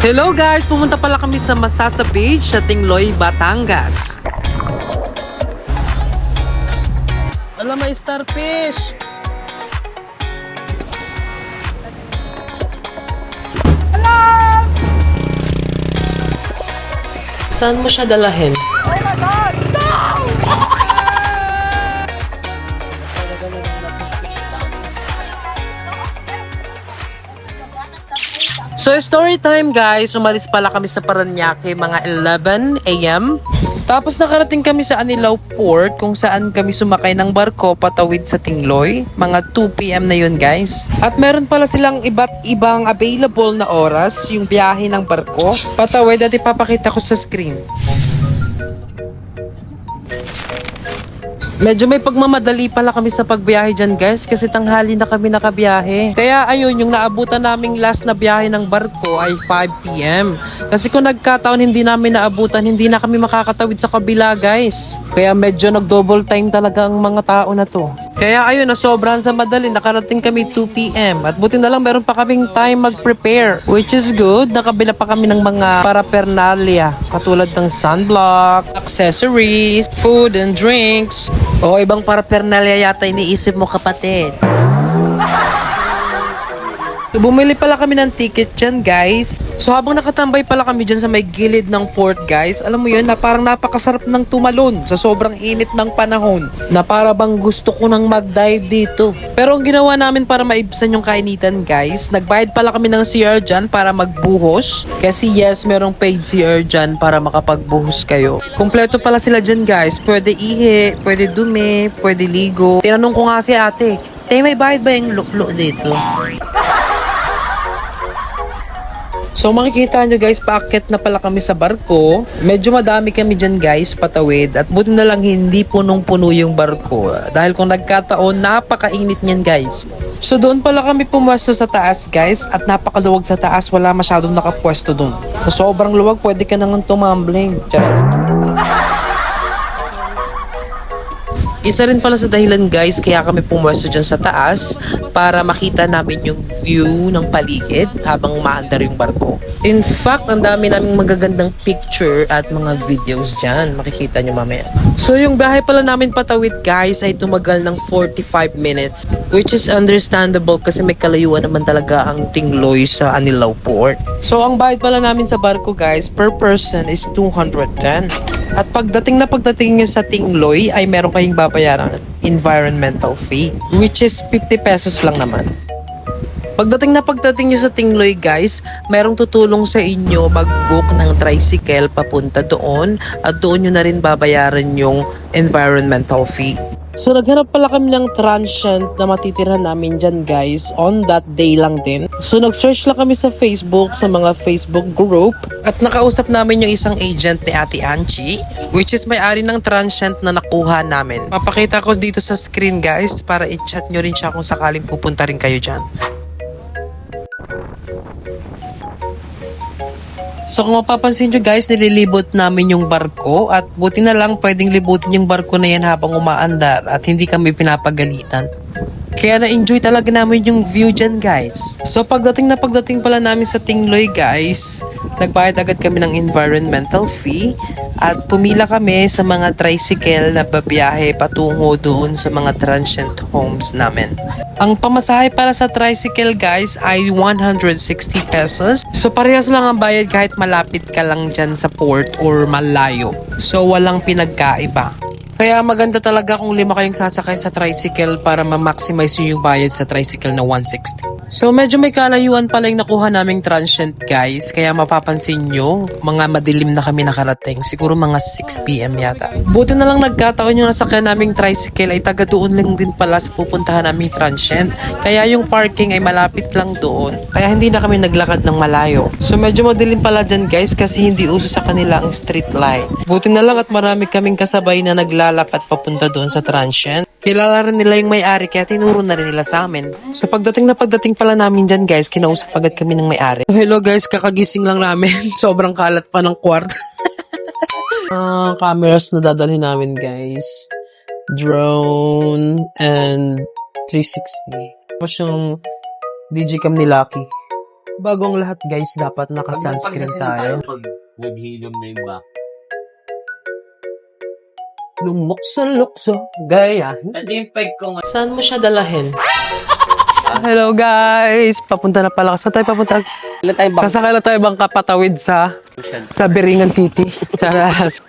Hello guys! Pumunta pala kami sa Masasa Beach sa Tingloy, Batangas. Alam, may starfish! Hello! Saan mo siya dalahin? Oh my God! No! So, story time guys. Umalis pala kami sa Parañaque mga 11 a.m. Tapos nakarating kami sa Anilao Port kung saan kami sumakay ng barko patawid sa Tingloy. Mga 2 p.m. na yun guys. At meron pala silang iba't ibang available na oras yung biyahe ng barko. Patawid at ipapakita ko sa screen. Medyo may pagmamadali pala kami sa pagbiyahe dyan guys kasi tanghali na kami nakabiyahe. Kaya ayun, yung naabutan naming last na biyahe ng barko ay 5 p.m. Kasi kung nagkataon hindi namin naabutan, hindi na kami makakatawid sa kabila guys. Kaya medyo nag-double time talaga ang mga tao na to. Kaya ayun, nasobrahan sa madali, nakarating kami 2 p.m. At buti na lang meron pa kaming time mag-prepare. Which is good, nakabila pa kami ng mga paraphernalia. Katulad ng sunblock, accessories, food and drinks. O ibang paraphernalia yata iniisip mo kapatid. So, bumili pala kami ng ticket dyan guys. So habang nakatambay pala kami dyan sa may gilid ng port guys, alam mo yun na parang napakasarap ng tumalon sa sobrang init ng panahon. Na para bang gusto ko nang mag-dive dito. Pero ang ginawa namin para maibsan yung kainitan guys, nagbayad pala kami ng CR dyan para magbuhos. Kasi yes, merong paid CR dyan para makapagbuhos kayo. Kompleto pala sila dyan guys. Pwede ihi, pwede dumi, pwede ligo. Tinanong ko nga si ate, "Tay, may bayad ba yung luklo dito?" So makikita nyo guys, paakyat na pala kami sa barko. Medyo madami kami dyan guys, patawid. At buti na lang hindi punong-puno yung barko. Dahil kung nagkataon, napakainit niyan guys. So doon pala kami pumwesto sa taas guys. At napakaluwag sa taas, wala masyadong nakapwesto doon. So sobrang luwag, pwede ka nang tumambling. Charas. Isa rin pala sa dahilan guys kaya kami pumwesto dyan sa taas para makita namin yung view ng paligid habang umaandar yung barko. In fact, ang dami naming magagandang picture at mga videos dyan. Makikita nyo mamaya. So yung bahay pala namin patawid guys ay tumagal ng 45 minutes, which is understandable kasi may kalayuan naman talaga ang Tingloy sa Anilao Port. So ang bayad pala namin sa barko guys per person is 210. At pagdating nyo sa Tingloy ay meron kayong babayaran environmental fee, which is 50 pesos lang naman. Pagdating nyo sa Tingloy guys, merong tutulong sa inyo mag-book ng tricycle papunta doon at doon nyo na rin babayaran yung environmental fee. So naghanap pala kami ng transient na matitirhan namin dyan guys on that day lang din. So nag-search lang kami sa Facebook, sa mga Facebook group at nakausap namin yung isang agent ni Ate Anchi, which is may-ari ng transient na nakuha namin. Papakita ko dito sa screen guys para i-chat nyo rin siya kung sakaling pupunta rin kayo dyan. So kung mapapansin nyo guys, nililibot namin yung barko at buti na lang pwedeng libutin yung barko na yan habang umaandar at hindi kami pinapagalitan. Kaya na-enjoy talaga namin yung view dyan guys. So pagdating pala namin sa Tingloy guys, nagbayad agad kami ng environmental fee at pumila kami sa mga tricycle na babiyahe patungo doon sa mga transient homes namin. Ang pamasahe para sa tricycle guys ay 160 pesos. So parehas lang ang bayad kahit malapit ka lang dyan sa port or malayo. So walang pinagkaiba. Kaya maganda talaga kung 5 kayong sasakay sa tricycle para ma-maximize yung bayad sa tricycle na 160. So medyo may kalayuan pala yung nakuha naming transient guys. Kaya mapapansin nyo, mga madilim na kami nakarating. Siguro mga 6 p.m. yata. Buti na lang nagkataon yung nasakyan naming tricycle ay taga doon lang din pala sa pupuntahan naming transient. Kaya yung parking ay malapit lang doon. Kaya hindi na kami naglakad ng malayo. So medyo madilim pala dyan guys kasi hindi uso sa kanila ang street light. Buti na lang at marami kaming kasabay na naglalakad papunta doon sa transient. Kilala rin nila yung may-ari kaya tinuro na rin nila sa amin. So pagdating pala namin dyan guys, kinausap agad kami ng may-ari. So, hello guys, kakagising lang namin. Sobrang kalat pa ng kwarto. Cameras na dadalhin namin guys. Drone and 360. Tapos yung Digicam ni Lucky. Bagong lahat guys, dapat naka-sunscreen tayo. Pag naghilom na yung back. Lumukso-lukso, gaya. At yung peg ko nga. Saan mo siya dalahin? Hello guys! Papunta na pala. Saan tayo papunta? Sasakay na tayo bangka patawid sa Biringan City. Charas.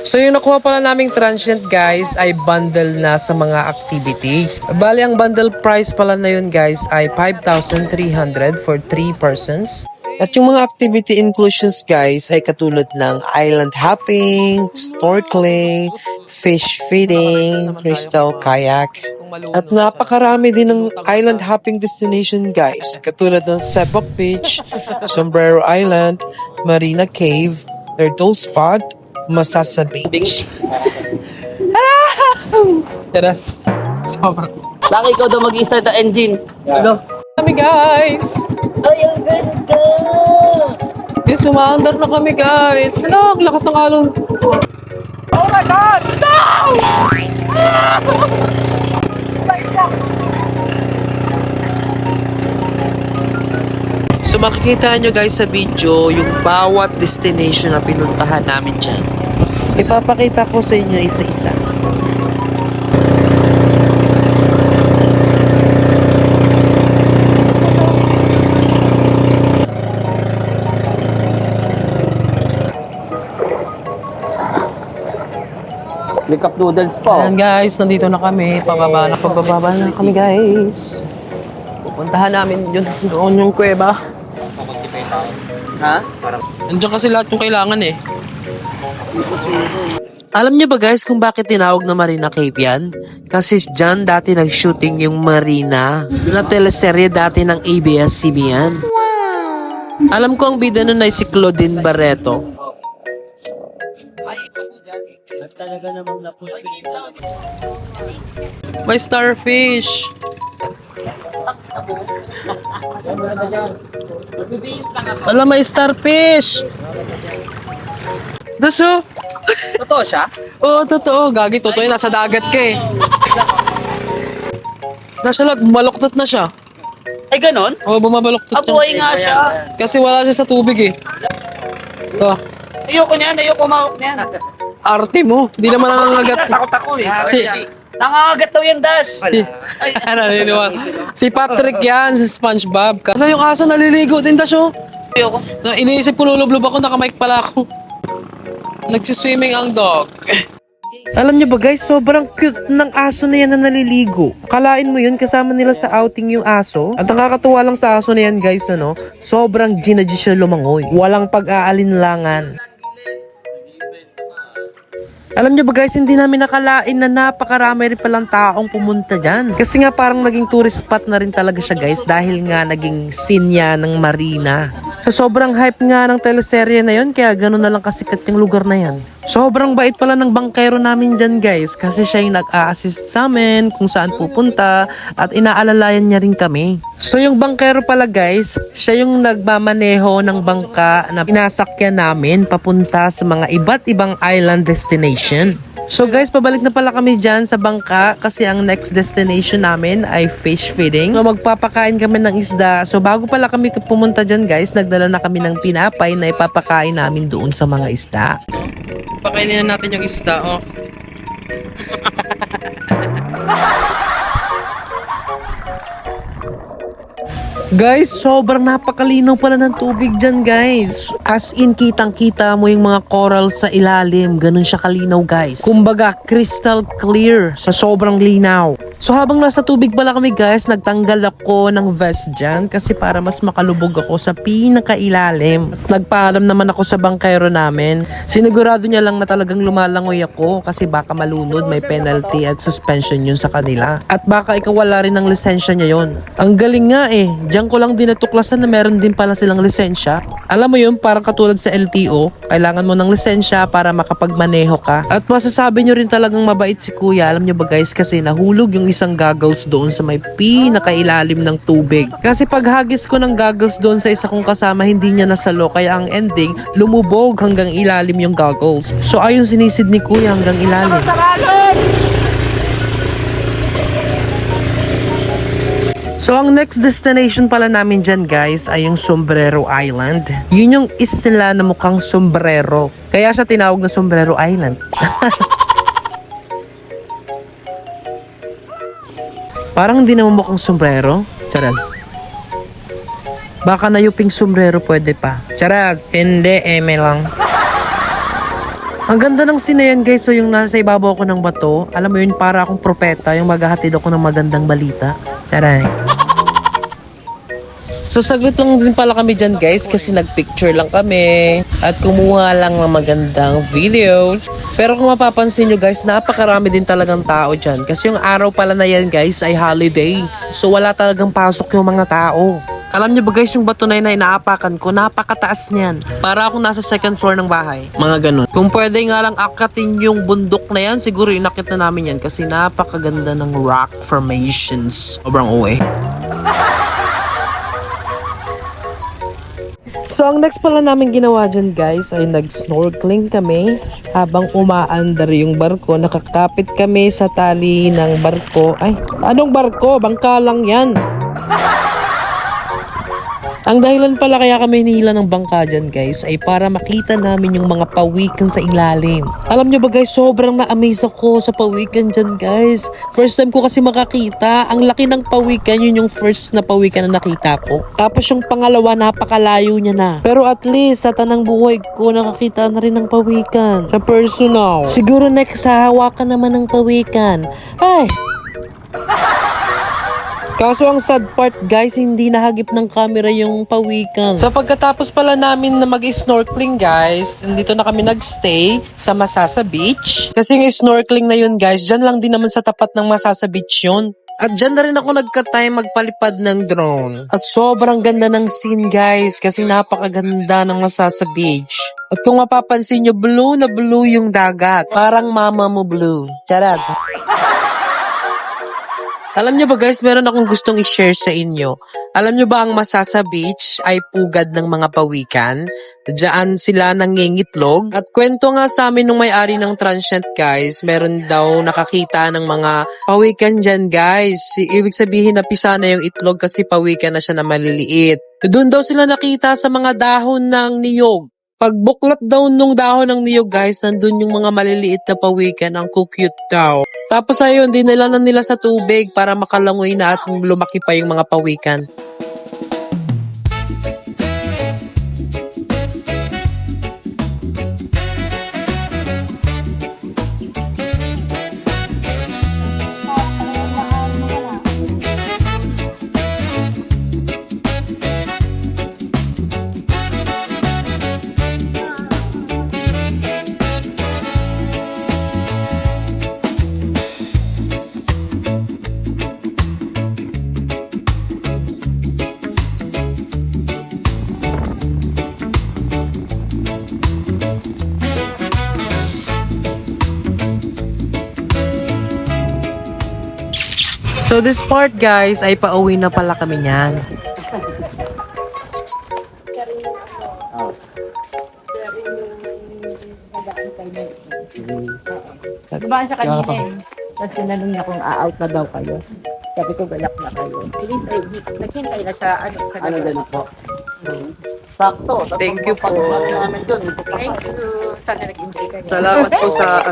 So yung nakuha pala naming transient guys ay bundle na sa mga activities. Bali ang bundle price pala na yun guys ay 5,300 for 3 persons. At yung mga activity inclusions guys ay katulad ng island hopping, snorkeling, fish feeding, crystal kayak. At napakarami din ng island hopping destination guys, katulad ng Sebok Beach, Sombrero Island, Marina Cave, Turtle Spot, Masasa Beach. Teras. Sobrang. Laki ikaw daw mag-start the engine. Hello. Kami guys. Ay, ang ganda! Guys, umaandar na kami guys. Hello, ang lakas ng alon. Oh my gosh! No! So makikita nyo guys sa video yung bawat destination na pinuntahan namin dyan. Ipapakita ko sa inyo isa-isa. May cup noodles pa. Ayan guys, nandito na kami. Pagbaba na kami guys. Pupuntahan namin yun, doon yung kuweba. Ha? Nandiyan kasi lahat yung kailangan eh. Alam niyo ba guys kung bakit tinawag na Marina Cave yan? Kasi dyan dati nag-shooting yung Marina na teleserye dati ng ABS-CBN. Wow! Alam ko ang bida nun ay si Claudine Barreto. Talaga namang napulit. May starfish. Alam, may starfish. Daso? Totoo siya? Oo, totoo. Gagi, totoo yun. Nasa dagat ka eh. Nasa lag, bumaloktot na siya. Ay, ganon? Oo, bumabaloktot na. Abuhay nga siya. Kasi wala siya sa tubig eh. Oh, Ayoko niyan, ayoko mawak niyan. arte mo. Hindi naman nangangagat. Takot ako eh. Si, Nangangagat daw yan, Dash. ano, naniniwala. Si Patrick yan, si SpongeBob. Kasi yung aso naliligo din, Dasyo. Ayoko. Iniisip ko lulublob ako, nakamike pala ako. Nagsiswimming ang dog. Alam niyo ba guys, sobrang cute ng aso na yan na naliligo. Kalain mo yun, kasama nila sa outing yung aso. At nakakatuwa lang sa aso na yan guys, ano, sobrang ginadji siya lumangoy. Walang pag-aalinlangan. Alam niyo ba guys, hindi namin nakalain na napakarami rin palang taong pumunta dyan. Kasi nga parang naging tourist spot na rin talaga siya guys dahil nga naging scene niya ng marina. So sobrang hype nga ng teleserye na yun kaya gano'n na lang kasikat yung lugar na yan. Sobrang bait pala ng bangkero namin dyan guys kasi siya yung nag-a-assist sa amin kung saan pupunta at inaalalayan niya rin kami. So yung bangkero pala guys, siya yung nagmamaneho ng bangka na pinasakyan namin papunta sa mga iba't ibang island destination. So guys, pabalik na pala kami dyan sa bangka kasi ang next destination namin ay fish feeding. So magpapakain kami ng isda. So bago pala kami pumunta dyan guys, nagdala na kami ng pinapay na ipapakain namin doon sa mga isda. Pakainin na natin yung isda, oh. Guys, sobrang napakalinaw pala ng tubig dyan guys. As in, kitang-kita mo yung mga coral sa ilalim. Ganun siya kalinaw guys. Kumbaga, crystal clear sa sobrang linaw. So habang nasa tubig pala kami guys, nagtanggal ako ng vest dyan kasi para mas makalubog ako sa pinakailalim. At nagpaalam naman ako sa bangkero namin. Sinigurado niya lang na talagang lumalangoy ako kasi baka malunod, may penalty at suspension yun sa kanila. At baka ikaw wala rin ng lisensya niya yun. Ang galing nga eh. Diyan ko lang din natuklasan na meron din pala silang lisensya. Alam mo yun, parang katulad sa LTO, kailangan mo ng lisensya para makapagmaneho ka. At masasabi nyo rin talagang mabait si kuya. Alam nyo ba guys, kasi nahulog yung isang goggles doon sa may pinakailalim ng tubig. Kasi paghagis ko ng goggles doon sa isa kong kasama, hindi niya nasalo. Kaya ang ending, lumubog hanggang ilalim yung goggles. So ayun, sinisid ni kuya hanggang ilalim. So So, ang next destination pala namin dyan, guys, ay yung Sombrero Island. Yun yung isla na mukhang sombrero. Kaya siya tinawag na Sombrero Island. Parang hindi naman mukhang sombrero. Charaz. Baka nayuping sombrero pwede pa. Charaz. Hindi, eme lang. Ang ganda ng scene na yan, guys. So, yung nasa ibabaw ko ng bato, alam mo yun, para akong propeta, yung maghahatid ako ng magandang balita. Charay. So, saglit lang din pala kami dyan, guys, kasi nagpicture lang kami at kumuha lang ng magandang videos. Pero kung mapapansin nyo, guys, napakarami din talagang tao dyan. Kasi yung araw pala na yan, guys, ay holiday. So, wala talagang pasok yung mga tao. Alam nyo ba, guys, yung bato na yun na inaapakan ko, napakataas niyan. Para akong nasa second floor ng bahay. Mga ganun. Kung pwede nga lang akatin yung bundok na yan, siguro inakit na namin yan kasi napakaganda ng rock formations. Sobrang uwi. So, ang next pala namin ginawa dyan, guys, ay nag-snorkeling kami habang umaandar yung barko. Nakakapit kami sa tali ng barko. Ay, anong barko? Bangka lang yan. Ang dahilan pala kaya kami hinihila ng bangka dyan, guys, ay para makita namin yung mga pawikan sa ilalim. Alam nyo ba, guys, sobrang na-amaze ako sa pawikan dyan, guys. First time ko kasi makakita. Ang laki ng pawikan, yun yung first na pawikan na nakita ko. Tapos yung pangalawa, napakalayo niya na. Pero at least, sa tanang buhay ko, nakakita na rin ng pawikan. Sa personal. Siguro next, hahawakan naman ng pawikan. Ay! Kaso ang sad part, guys, hindi nahagip ng camera yung pawikan. So pagkatapos pala namin na mag-snorkeling, guys, nandito na kami nagstay sa Masasa Beach. Kasi yung snorkeling na yun, guys, dyan lang din naman sa tapat ng Masasa Beach yun. At dyan na rin ako nagka-time magpalipad ng drone. At sobrang ganda ng scene, guys, kasi napakaganda ng Masasa Beach. At kung mapapansin nyo, blue na blue yung dagat. Parang mama mo blue. Charaz. Alam nyo ba, guys, meron akong gustong i-share sa inyo. Alam nyo ba ang Masasa Beach ay pugad ng mga pawikan? Diyan sila nangingitlog. At kwento nga sa amin nung may-ari ng transient, guys, meron daw nakakita ng mga pawikan dyan, guys. Ibig sabihin na pisa na yung itlog kasi pawikan na siya na maliliit. Doon daw sila nakita sa mga dahon ng niyog. Pagbuklat daw nung dahon ng niyog, guys, nandun yung mga maliliit na pawikan, ang cute daw. Tapos ayun, dinala na nila sa tubig para makalangoy na at lumaki pa yung mga pawikan. So this part, guys, ay pauwi na pala kami niyan. Dumaan sa kanina eh. Tapos tinanong niya kung a-out na daw kayo. Sabi ko, galak na kayo. Naghintay na siya, sa ganun po? Sakto. Thank you po. Thank you. Sana nag-enjoy kayo. Salamat po sa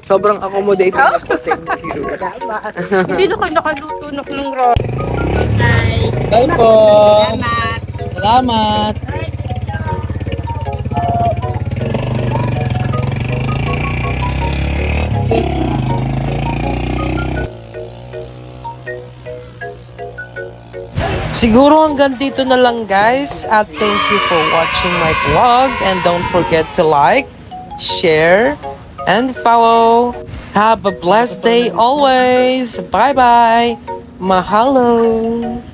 sobrang accommodating po. Thank you. Salamat. Hindi na kayo nakaluto ng raw. Bye po. Salamat. Siguro hanggang dito na lang, guys, at thank you for watching my vlog and don't forget to like, share, and follow. Have a blessed day always. Bye bye. Mahalo.